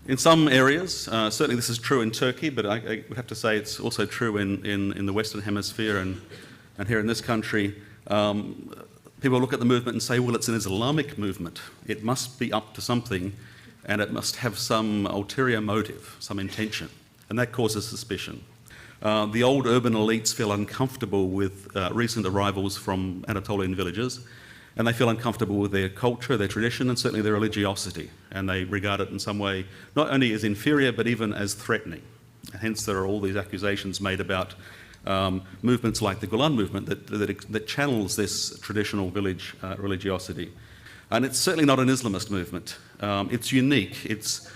In some areas, certainly this is true in Turkey, but I would have to say it's also true in the Western Hemisphere and here in this country. People look at the movement and say, well, it's an Islamic movement. It must be up to something, and it must have some ulterior motive, some intention, and that causes suspicion. The old urban elites feel uncomfortable with recent arrivals from Anatolian villages, and they feel uncomfortable with their culture, their tradition, and certainly their religiosity, and they regard it in some way not only as inferior but even as threatening. And hence there are all these accusations made about movements like the Gulen movement that channels this traditional village religiosity. And it's certainly not an Islamist movement. It's unique. It's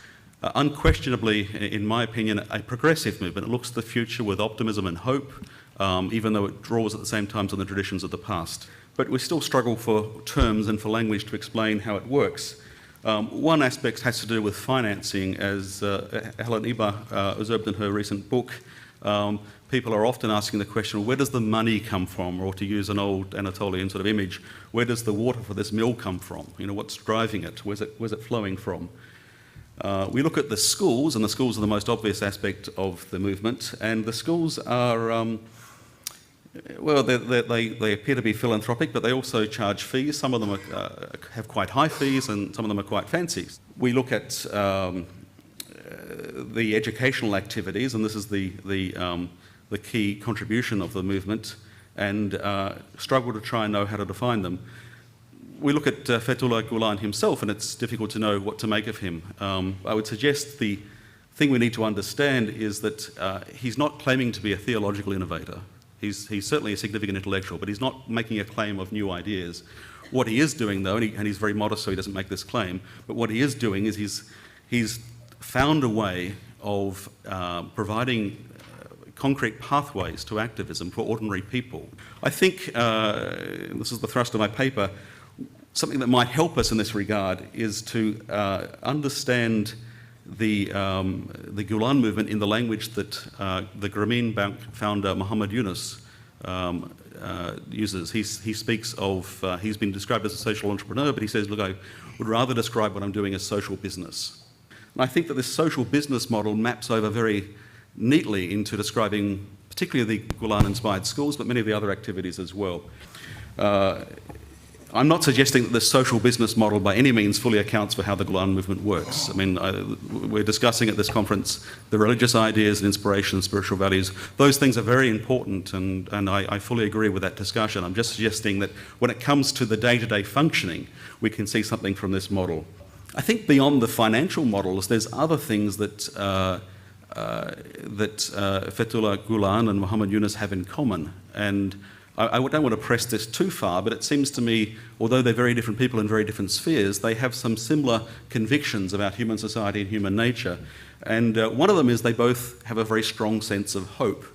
unquestionably, in my opinion, a progressive movement. It looks to the future with optimism and hope, even though it draws at the same time on the traditions of the past. But we still struggle for terms and for language to explain how it works. One aspect has to do with financing, as Helen Iba observed in her recent book. People are often asking the question, well, where does the money come from? Or to use an old Anatolian sort of image, where does the water for this mill come from? You know, what's driving it? Where's it flowing from? We look at the schools, and the schools are the most obvious aspect of the movement, and the schools are, well, they appear to be philanthropic, but they also charge fees. Some of them have quite high fees, and some of them are quite fancy. We look at the educational activities, and this is the key contribution of the movement, and struggle to try and know how to define them. We look at Fethullah Gülen himself, and it's difficult to know what to make of him. I would suggest the thing we need to understand is that he's not claiming to be a theological innovator. He's certainly a significant intellectual, but he's not making a claim of new ideas. What he is doing, though, and he's very modest, so he doesn't make this claim, but what he is doing is he's found a way of providing concrete pathways to activism for ordinary people. I think, this is the thrust of my paper, something that might help us in this regard is to understand the Gülen movement in the language that the Grameen Bank founder Muhammad Yunus uses. He speaks of, he's been described as a social entrepreneur, but he says, look, I would rather describe what I'm doing as social business. And I think that this social business model maps over very neatly into describing particularly the Gülen-inspired schools, but many of the other activities as well. I'm not suggesting that the social business model by any means fully accounts for how the Gülen movement works. I mean, we're discussing at this conference the religious ideas and inspiration and spiritual values. Those things are very important, and I fully agree with that discussion. I'm just suggesting that when it comes to the day-to-day functioning, we can see something from this model. I think beyond the financial models, there's other things that Fethullah Gülen and Muhammad Yunus have in common. And I don't want to press this too far, but it seems to me, although they're very different people in very different spheres, they have some similar convictions about human society and human nature. And one of them is they both have a very strong sense of hope.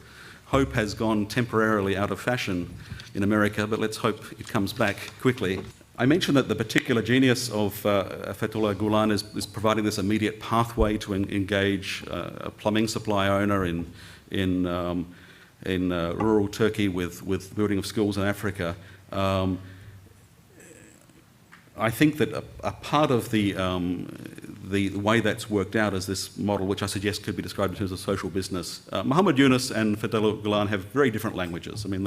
Hope has gone temporarily out of fashion in America, but let's hope it comes back quickly. I mentioned that the particular genius of Fethullah Gülen is providing this immediate pathway to engage a plumbing supply owner in rural Turkey with building of schools in Africa. I think that a part of the way that's worked out is this model, which I suggest could be described in terms of social business. Muhammad Yunus and Fethullah Gülen have very different languages. I mean,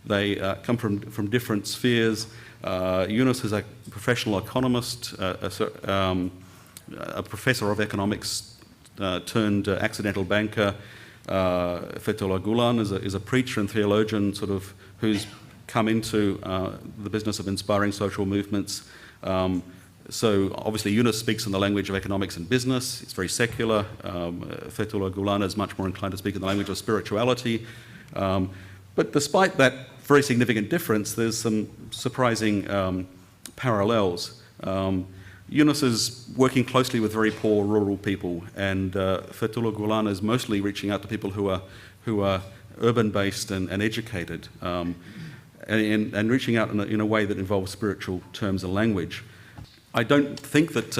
they come from different spheres. Yunus is a professional economist, a professor of economics turned accidental banker. Fethullah Gülen is a preacher and theologian sort of who's come into the business of inspiring social movements. So obviously Yunus speaks in the language of economics and business. It's very secular. Fethullah Gülen is much more inclined to speak in the language of spirituality. But despite that very significant difference, there's some surprising parallels. Yunus is working closely with very poor rural people, and Fethullah Gülen is mostly reaching out to people who are urban-based and educated, and reaching out in a way that involves spiritual terms and language. I don't think that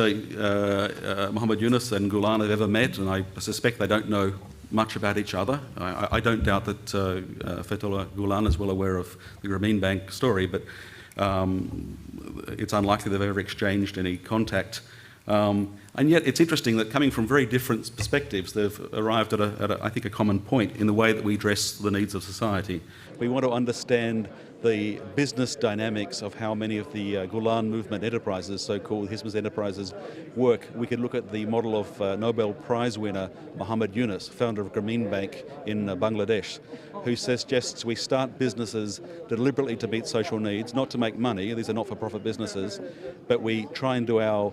Muhammad Yunus and Gülen have ever met, and I suspect they don't know much about each other. I don't doubt that Fethullah Gülen is well aware of the Grameen Bank story, but it's unlikely they've ever exchanged any contact. And yet it's interesting that coming from very different perspectives, they've arrived at I think, a common point in the way that we address the needs of society. We want to understand the business dynamics of how many of the Gulen Movement enterprises, so-called Hizmet enterprises, work. We could look at the model of Nobel Prize winner Muhammad Yunus, founder of Grameen Bank in Bangladesh, who suggests we start businesses deliberately to meet social needs, not to make money. These are not-for-profit businesses, but we try and do our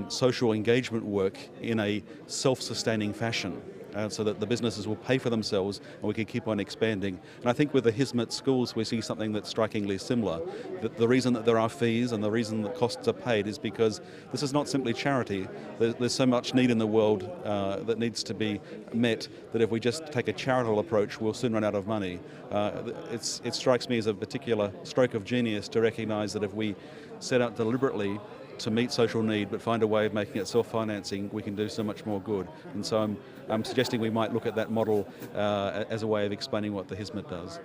social engagement work in a self-sustaining fashion. So that the businesses will pay for themselves and we can keep on expanding. And I think with the Hizmet schools we see something that's strikingly similar. That the reason that there are fees and the reason that costs are paid is because this is not simply charity. There's so much need in the world that needs to be met that if we just take a charitable approach we'll soon run out of money. It strikes me as a particular stroke of genius to recognise that if we set out deliberately to meet social need but find a way of making it self-financing, we can do so much more good. And so I'm suggesting we might look at that model as a way of explaining what the Hizmet does.